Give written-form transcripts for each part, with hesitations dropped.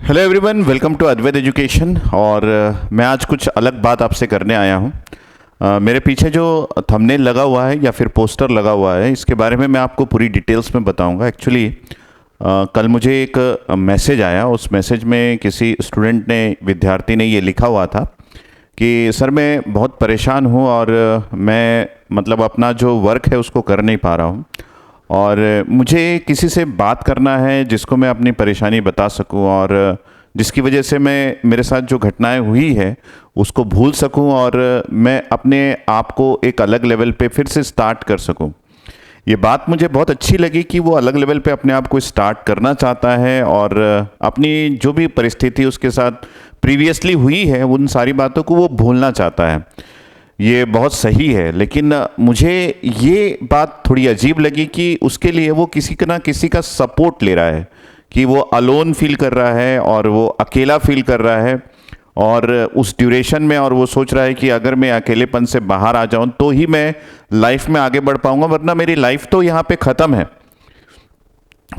Hello everyone, welcome to Advait Education. और मैं आज कुछ अलग बात आपसे करने आया हूँ। मेरे पीछे जो थंबनेल लगा हुआ है या फिर पोस्टर लगा हुआ है, इसके बारे में मैं आपको पूरी डिटेल्स में बताऊंगा। एक्चुअली कल मुझे एक मैसेज आया। उस मैसेज में किसी स्टूडेंट ने, विद्यार्थी ने ये लिखा हुआ था कि सर मैं बहुत परेशान हूँ और मैं मतलब अपना जो वर्क है उसको कर नहीं पा रहा हूँ और मुझे किसी से बात करना है जिसको मैं अपनी परेशानी बता सकूं और जिसकी वजह से मैं मेरे साथ जो घटनाएं हुई है उसको भूल सकूं और मैं अपने आप को एक अलग लेवल पे फिर से स्टार्ट कर सकूं। ये बात मुझे बहुत अच्छी लगी कि वो अलग लेवल पे अपने आप को स्टार्ट करना चाहता है और अपनी जो भी परिस्थिति उसके साथ प्रीवियसली हुई है उन सारी बातों को वो भूलना चाहता है। ये बहुत सही है, लेकिन मुझे ये बात थोड़ी अजीब लगी कि उसके लिए वो किसी ना किसी का सपोर्ट ले रहा है, कि वो अलोन फील कर रहा है और वो अकेला फील कर रहा है और उस ड्यूरेशन में, और वो सोच रहा है कि अगर मैं अकेलेपन से बाहर आ जाऊं तो ही मैं लाइफ में आगे बढ़ पाऊंगा, वरना मेरी लाइफ तो यहाँ पे ख़त्म है।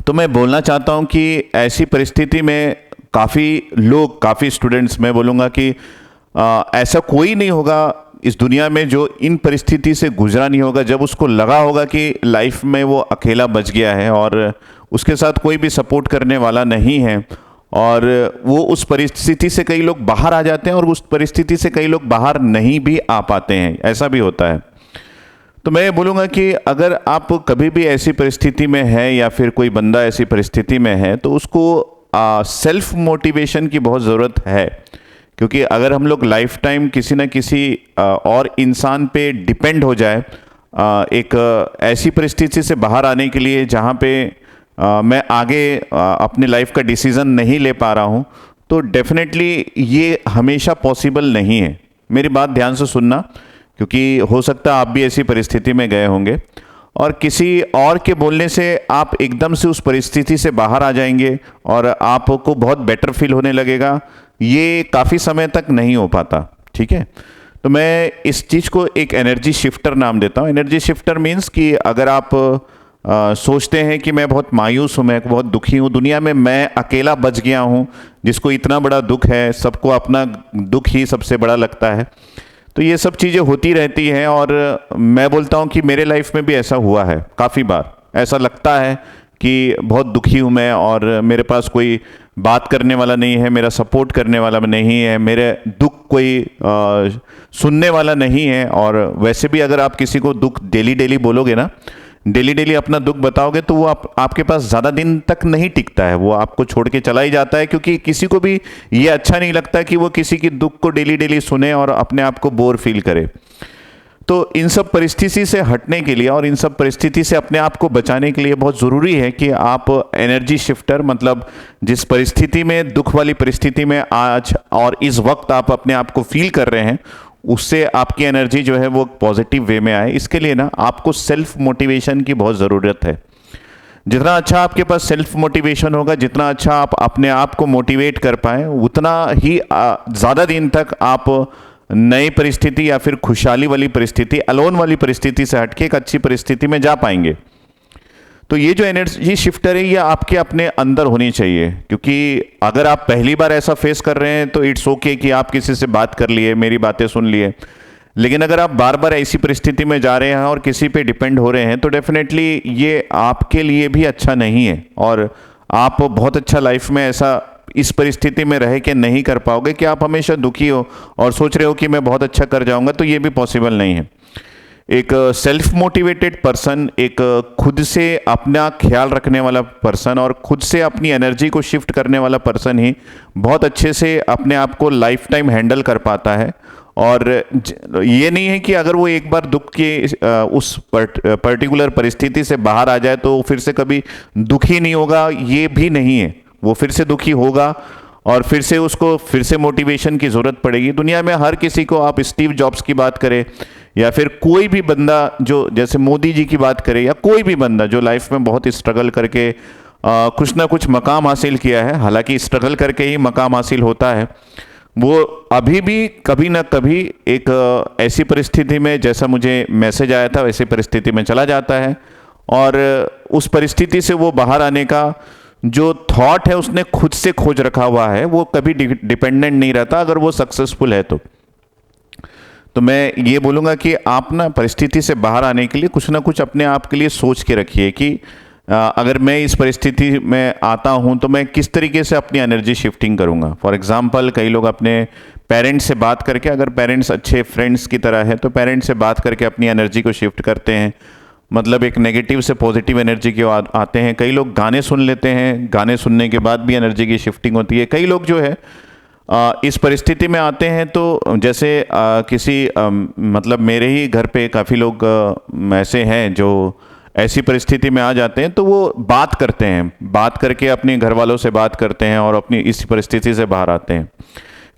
तो मैं बोलना चाहता हूँ कि ऐसी परिस्थिति में काफ़ी लोग, काफ़ी स्टूडेंट्स, मैं बोलूँगा कि ऐसा कोई नहीं होगा इस दुनिया में जो इन परिस्थिति से गुजरा नहीं होगा, जब उसको लगा होगा कि लाइफ में वो अकेला बच गया है और उसके साथ कोई भी सपोर्ट करने वाला नहीं है और वो उस परिस्थिति से कई लोग बाहर आ जाते हैं और उस परिस्थिति से कई लोग बाहर नहीं भी आ पाते हैं, ऐसा भी होता है। तो मैं बोलूँगा कि अगर आप कभी भी ऐसी परिस्थिति में है या फिर कोई बंदा ऐसी परिस्थिति में है तो उसको सेल्फ मोटिवेशन की बहुत ज़रूरत है, क्योंकि अगर हम लोग लाइफ टाइम किसी न किसी और इंसान पे डिपेंड हो जाए एक ऐसी परिस्थिति से बाहर आने के लिए जहाँ पे मैं आगे अपनी लाइफ का डिसीज़न नहीं ले पा रहा हूँ, तो डेफिनेटली ये हमेशा पॉसिबल नहीं है। मेरी बात ध्यान से सुनना, क्योंकि हो सकता है आप भी ऐसी परिस्थिति में गए होंगे और किसी और के बोलने से आप एकदम से उस परिस्थिति से बाहर आ जाएंगे और आपको बहुत बेटर फील होने लगेगा। ये काफ़ी समय तक नहीं हो पाता, ठीक है। तो मैं इस चीज़ को एक एनर्जी शिफ्टर नाम देता हूँ। एनर्जी शिफ्टर मीन्स कि अगर आप सोचते हैं कि मैं बहुत मायूस हूँ, मैं बहुत दुखी हूँ, दुनिया में मैं अकेला बच गया हूँ, जिसको इतना बड़ा दुख है, सबको अपना दुख ही सबसे बड़ा लगता है, तो ये सब चीज़ें होती रहती हैं। और मैं बोलता हूँ कि मेरे लाइफ में भी ऐसा हुआ है, काफ़ी बार ऐसा लगता है कि बहुत दुखी हूँ मैं और मेरे पास कोई बात करने वाला नहीं है, मेरा सपोर्ट करने वाला नहीं है, मेरे दुख कोई सुनने वाला नहीं है। और वैसे भी अगर आप किसी को दुख डेली डेली बोलोगे ना, डेली डेली अपना दुख बताओगे, तो वो आपके पास ज़्यादा दिन तक नहीं टिकता है, वो आपको छोड़ के चला ही जाता है, क्योंकि किसी को भी ये अच्छा नहीं लगता कि वो किसी की दुख को डेली डेली सुने और अपने आप को बोर फील करे। तो इन सब परिस्थिति से हटने के लिए और इन सब परिस्थिति से अपने आप को बचाने के लिए बहुत ज़रूरी है कि आप एनर्जी शिफ्टर, मतलब जिस परिस्थिति में, दुख वाली परिस्थिति में आज और इस वक्त आप अपने आप को फील कर रहे हैं, उससे आपकी एनर्जी जो है वो पॉजिटिव वे में आए। इसके लिए ना आपको सेल्फ मोटिवेशन की बहुत ज़रूरत है। जितना अच्छा आपके पास सेल्फ मोटिवेशन होगा, जितना अच्छा आप अपने आप को मोटिवेट कर पाएँ, उतना ही ज़्यादा दिन तक आप नई परिस्थिति या फिर खुशहाली वाली परिस्थिति, अलोन वाली परिस्थिति से हटके एक अच्छी परिस्थिति में जा पाएंगे। तो ये जो एनर्जी शिफ्टर है ये आपके अपने अंदर होनी चाहिए, क्योंकि अगर आप पहली बार ऐसा फेस कर रहे हैं तो इट्स ओके कि आप किसी से बात कर लिए, मेरी बातें सुन लिए, लेकिन अगर आप बार बार ऐसी परिस्थिति में जा रहे हैं और किसी पे डिपेंड हो रहे हैं तो डेफिनेटली ये आपके लिए भी अच्छा नहीं है और आप बहुत अच्छा लाइफ में ऐसा इस परिस्थिति में रह के नहीं कर पाओगे कि आप हमेशा दुखी हो और सोच रहे हो कि मैं बहुत अच्छा कर जाऊंगा, तो ये भी पॉसिबल नहीं है। एक सेल्फ मोटिवेटेड पर्सन, एक खुद से अपना ख्याल रखने वाला पर्सन और खुद से अपनी एनर्जी को शिफ्ट करने वाला पर्सन ही बहुत अच्छे से अपने आप को लाइफ टाइम हैंडल कर पाता है। और ये नहीं है कि अगर वो एक बार दुख के उस पर्टिकुलर परिस्थिति से बाहर आ जाए तो फिर से कभी दुखी नहीं होगा, ये भी नहीं है। वो फिर से दुखी होगा और फिर से उसको फिर से मोटिवेशन की ज़रूरत पड़ेगी। दुनिया में हर किसी को, आप स्टीव जॉब्स की बात करें या फिर कोई भी बंदा जो, जैसे मोदी जी की बात करें, या कोई भी बंदा जो लाइफ में बहुत स्ट्रगल करके कुछ ना कुछ मकाम हासिल किया है, हालांकि स्ट्रगल करके ही मकाम हासिल होता है, वो अभी भी कभी ना कभी एक ऐसी परिस्थिति में, जैसा मुझे मैसेज आया था वैसी परिस्थिति में चला जाता है और उस परिस्थिति से वो बाहर आने का जो थॉट है उसने खुद से खोज रखा हुआ है, वो कभी डिपेंडेंट नहीं रहता अगर वो सक्सेसफुल है तो मैं ये बोलूँगा कि आप ना परिस्थिति से बाहर आने के लिए कुछ ना कुछ अपने आप के लिए सोच के रखिए कि अगर मैं इस परिस्थिति में आता हूँ तो मैं किस तरीके से अपनी एनर्जी शिफ्टिंग करूँगा। फॉर एग्जांपल कई लोग अपने पेरेंट्स से बात करके, अगर पेरेंट्स अच्छे फ्रेंड्स की तरह है तो पेरेंट्स से बात करके अपनी एनर्जी को शिफ्ट करते हैं, मतलब एक नेगेटिव से पॉजिटिव एनर्जी की ओर आते हैं। कई लोग गाने सुन लेते हैं, गाने सुनने के बाद भी एनर्जी की शिफ्टिंग होती है। कई लोग जो है इस परिस्थिति में आते हैं तो जैसे मतलब मेरे ही घर पे काफ़ी लोग ऐसे हैं जो ऐसी परिस्थिति में आ जाते हैं, तो वो बात करते हैं, बात करके अपने घर वालों से बात करते हैं और अपनी इस परिस्थिति से बाहर आते हैं।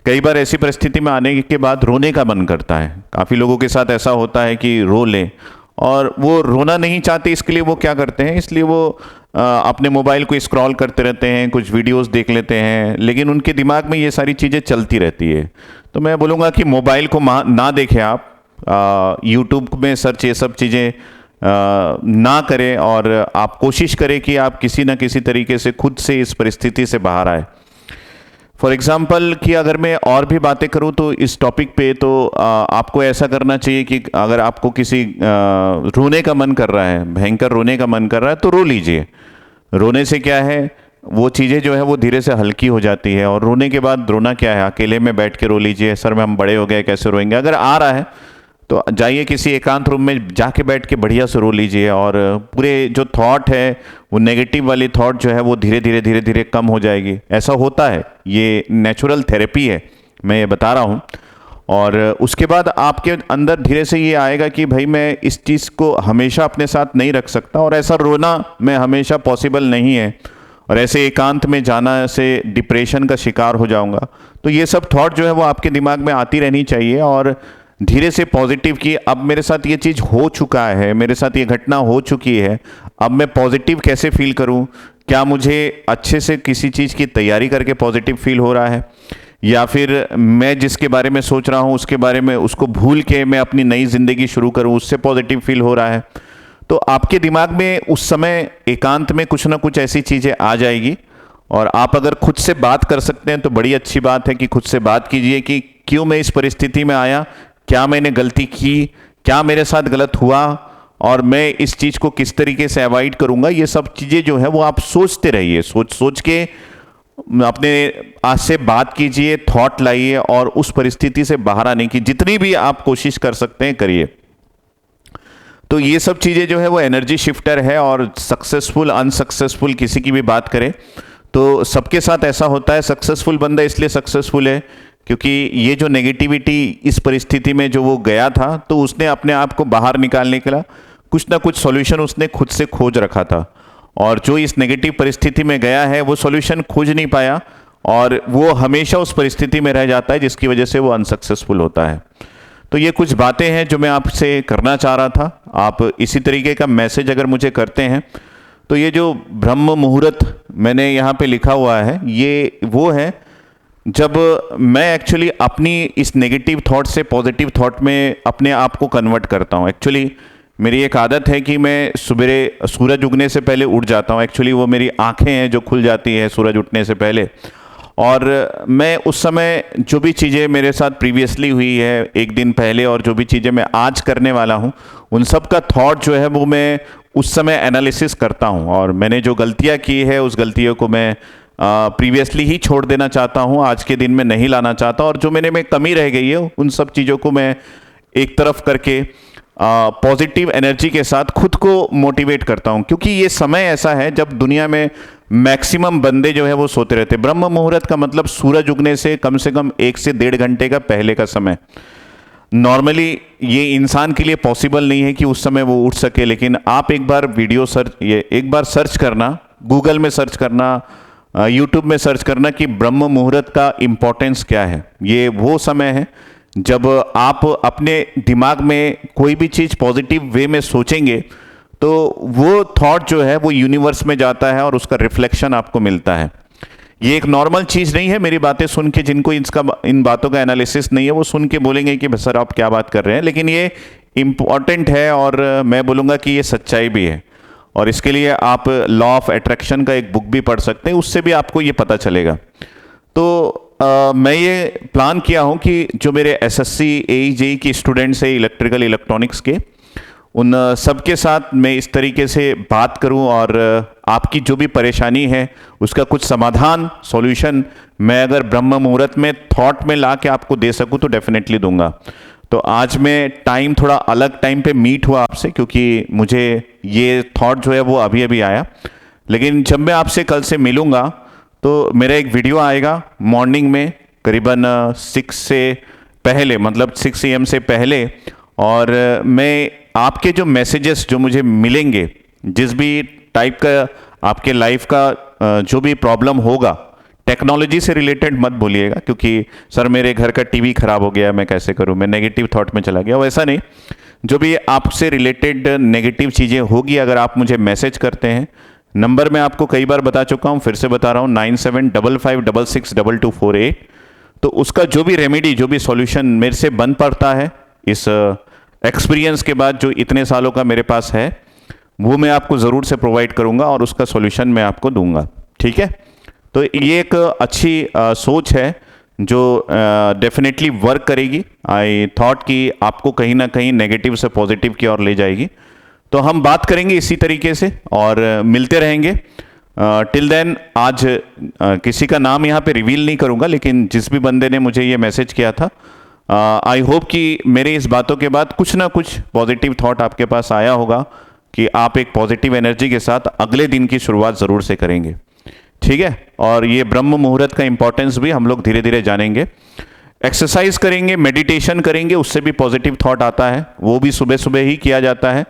कई बार ऐसी परिस्थिति में आने के बाद रोने का मन करता है। काफ़ी लोगों के साथ ऐसा होता है कि रो लें, और वो रोना नहीं चाहते, इसके लिए वो क्या करते हैं, इसलिए वो अपने मोबाइल को स्क्रॉल करते रहते हैं, कुछ वीडियोस देख लेते हैं, लेकिन उनके दिमाग में ये सारी चीज़ें चलती रहती है। तो मैं बोलूँगा कि मोबाइल को ना देखें आप, यूट्यूब में सर्च ये सब चीज़ें ना करें, और आप कोशिश करें कि आप किसी न किसी तरीके से खुद से इस परिस्थिति से बाहर आए। फॉर एग्ज़ाम्पल कि अगर मैं और भी बातें करूं तो इस टॉपिक पे, तो आपको ऐसा करना चाहिए कि अगर आपको किसी रोने का मन कर रहा है, भयंकर रोने का मन कर रहा है, तो रो लीजिए। रोने से क्या है, वो चीज़ें जो है वो धीरे से हल्की हो जाती है। और रोने के बाद रोना क्या है, अकेले में बैठ के रो लीजिए, सर में हम बड़े हो गए कैसे रोएंगे। अगर आ रहा है तो जाइए किसी एकांत रूम में जाके बैठ के बढ़िया से रो लीजिए, और पूरे जो थॉट है, वो नेगेटिव वाली थॉट जो है वो धीरे धीरे कम हो जाएगी। ऐसा होता है, ये नेचुरल थेरेपी है, मैं ये बता रहा हूँ। और उसके बाद आपके अंदर धीरे से ये आएगा कि भाई मैं इस चीज़ को हमेशा अपने साथ नहीं रख सकता, और ऐसा रोना मैं हमेशा पॉसिबल नहीं है, और ऐसे एकांत में जाना से डिप्रेशन का शिकार हो जाऊंगा। तो ये सब थॉट जो है वो आपके दिमाग में आती रहनी चाहिए, और धीरे से पॉजिटिव की, अब मेरे साथ ये चीज़ हो चुका है, मेरे साथ ये घटना हो चुकी है, अब मैं पॉजिटिव कैसे फील करूं, क्या मुझे अच्छे से किसी चीज़ की तैयारी करके पॉजिटिव फील हो रहा है, या फिर मैं जिसके बारे में सोच रहा हूं उसके बारे में उसको भूल के मैं अपनी नई ज़िंदगी शुरू करूं, उससे पॉजिटिव फील हो रहा है। तो आपके दिमाग में उस समय एकांत में कुछ ना कुछ ऐसी चीज़ें आ जाएगी। और आप अगर खुद से बात कर सकते हैं तो बड़ी अच्छी बात है कि खुद से बात कीजिए कि क्यों मैं इस परिस्थिति में आया, क्या मैंने गलती की, क्या मेरे साथ गलत हुआ, और मैं इस चीज़ को किस तरीके से अवॉइड करूंगा। ये सब चीज़ें जो है वो आप सोचते रहिए, सोच के अपने आज से बात कीजिए, थॉट लाइए, और उस परिस्थिति से बाहर आने की जितनी भी आप कोशिश कर सकते हैं करिए। तो ये सब चीज़ें जो है वो एनर्जी शिफ्टर है। और सक्सेसफुल अनसक्सेसफुल किसी की भी बात करें तो सबके साथ ऐसा होता है। सक्सेसफुल बंदा इसलिए सक्सेसफुल है क्योंकि ये जो नेगेटिविटी इस परिस्थिति में जो वो गया था, तो उसने अपने आप को बाहर निकालने के लिए कुछ ना कुछ सॉल्यूशन उसने खुद से खोज रखा था। और जो इस नेगेटिव परिस्थिति में गया है वो सॉल्यूशन खोज नहीं पाया, और वो हमेशा उस परिस्थिति में रह जाता है, जिसकी वजह से वो अनसक्सेसफुल होता है। तो ये कुछ बातें हैं जो मैं आपसे करना चाह रहा था। आप इसी तरीके का मैसेज अगर मुझे करते हैं तो ये जो ब्रह्म मुहूर्त मैंने यहाँ पे लिखा हुआ है, ये वो है जब मैं एक्चुअली अपनी इस नेगेटिव थॉट से पॉजिटिव थॉट में अपने आप को कन्वर्ट करता हूँ। एक्चुअली मेरी एक आदत है कि मैं सुबह सूरज उगने से पहले उठ जाता हूँ। एक्चुअली वो मेरी आंखें हैं जो खुल जाती है सूरज उठने से पहले, और मैं उस समय जो भी चीज़ें मेरे साथ प्रीवियसली हुई है एक दिन पहले, और जो भी चीज़ें मैं आज करने वाला हूँ, उन सब का थॉट जो है वो मैं उस समय एनालिसिस करता हूँ। और मैंने जो गलतियाँ की है उस गलतियों को मैं प्रीवियसली ही छोड़ देना चाहता हूँ, आज के दिन में नहीं लाना चाहता। और जो मेरे में कमी रह गई है उन सब चीज़ों को मैं एक तरफ करके पॉजिटिव एनर्जी के साथ खुद को मोटिवेट करता हूँ। क्योंकि ये समय ऐसा है जब दुनिया में मैक्सिमम बंदे जो है वो सोते रहते हैं। ब्रह्म मुहूर्त का मतलब सूरज उगने से कम 1 से 1.5 घंटे का पहले का समय। नॉर्मली ये इंसान के लिए पॉसिबल नहीं है कि उस समय वो उठ सके, लेकिन आप एक बार सर्च करना, गूगल में सर्च करना, यूट्यूब में सर्च करना कि ब्रह्म मुहूर्त का इम्पोर्टेंस क्या है। ये वो समय है जब आप अपने दिमाग में कोई भी चीज़ पॉजिटिव वे में सोचेंगे तो वो थॉट जो है वो यूनिवर्स में जाता है और उसका रिफ्लेक्शन आपको मिलता है। ये एक नॉर्मल चीज़ नहीं है। मेरी बातें सुन के जिनको इन बातों का एनालिसिस नहीं है वो सुन के बोलेंगे कि सर आप क्या बात कर रहे हैं, लेकिन ये इम्पॉर्टेंट है और मैं बोलूँगा कि ये सच्चाई भी है। और इसके लिए आप लॉ ऑफ अट्रैक्शन का एक बुक भी पढ़ सकते हैं, उससे भी आपको ये पता चलेगा। तो मैं ये प्लान किया हूँ कि जो मेरे एसएससी एई जेई के स्टूडेंट्स हैं इलेक्ट्रिकल इलेक्ट्रॉनिक्स के, उन सबके साथ मैं इस तरीके से बात करूं और आपकी जो भी परेशानी है उसका कुछ समाधान सॉल्यूशन मैं अगर ब्रह्म मुहूर्त में थॉट में ला के आपको दे सकूं तो डेफिनेटली दूंगा। तो आज मैं टाइम थोड़ा अलग टाइम पे मीट हुआ आपसे, क्योंकि मुझे ये थॉट जो है वो अभी अभी आया। लेकिन जब मैं आपसे कल से मिलूंगा तो मेरा एक वीडियो आएगा मॉर्निंग में करीबन 6 से पहले, मतलब 6 AM से पहले, और मैं आपके जो मैसेजेस जो मुझे मिलेंगे, जिस भी टाइप का आपके लाइफ का जो भी प्रॉब्लम होगा, टेक्नोलॉजी से रिलेटेड मत बोलिएगा, क्योंकि सर मेरे घर का टीवी खराब हो गया, मैं कैसे करूं, मैं नेगेटिव थॉट में चला गया, वैसा नहीं। जो भी आपसे रिलेटेड नेगेटिव चीज़ें होगी, अगर आप मुझे मैसेज करते हैं, नंबर मैं आपको कई बार बता चुका हूं, फिर से बता रहा हूं, 9755662248। तो उसका जो भी रेमेडी, जो भी सॉल्यूशन मेरे से बन पड़ता है इस एक्सपीरियंस के बाद जो इतने सालों का मेरे पास है, वो मैं आपको ज़रूर से प्रोवाइड करूंगा और उसका सॉल्यूशन मैं आपको दूंगा। ठीक है? तो ये एक अच्छी सोच है जो डेफिनेटली वर्क करेगी। आई थॉट कि आपको कहीं ना कहीं नेगेटिव से पॉजिटिव की ओर ले जाएगी। तो हम बात करेंगे इसी तरीके से और मिलते रहेंगे। टिल देन आज किसी का नाम यहाँ पे रिवील नहीं करूँगा, लेकिन जिस भी बंदे ने मुझे ये मैसेज किया था, आई होप कि मेरे इस बातों के बाद कुछ ना कुछ पॉजिटिव थॉट आपके पास आया होगा कि आप एक पॉजिटिव एनर्जी के साथ अगले दिन की शुरुआत ज़रूर से करेंगे। ठीक है? और ये ब्रह्म मुहूर्त का इंपॉर्टेंस भी हम लोग धीरे धीरे जानेंगे। एक्सरसाइज करेंगे, मेडिटेशन करेंगे, उससे भी पॉजिटिव थॉट आता है, वो भी सुबह सुबह ही किया जाता है।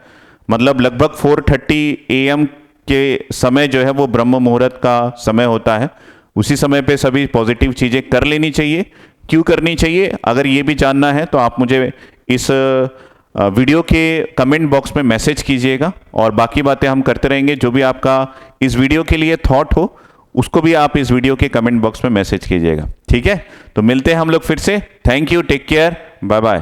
मतलब लगभग 4:30 AM के समय जो है वो ब्रह्म मुहूर्त का समय होता है। उसी समय पे सभी पॉजिटिव चीज़ें कर लेनी चाहिए। क्यों करनी चाहिए, अगर ये भी जानना है तो आप मुझे इस वीडियो के कमेंट बॉक्स में मैसेज कीजिएगा और बाकी बातें हम करते रहेंगे। जो भी आपका इस वीडियो के लिए थॉट हो उसको भी आप इस वीडियो के कमेंट बॉक्स में मैसेज कीजिएगा। ठीक है? तो मिलते हैं हम लोग फिर से। Thank you, take care, bye bye.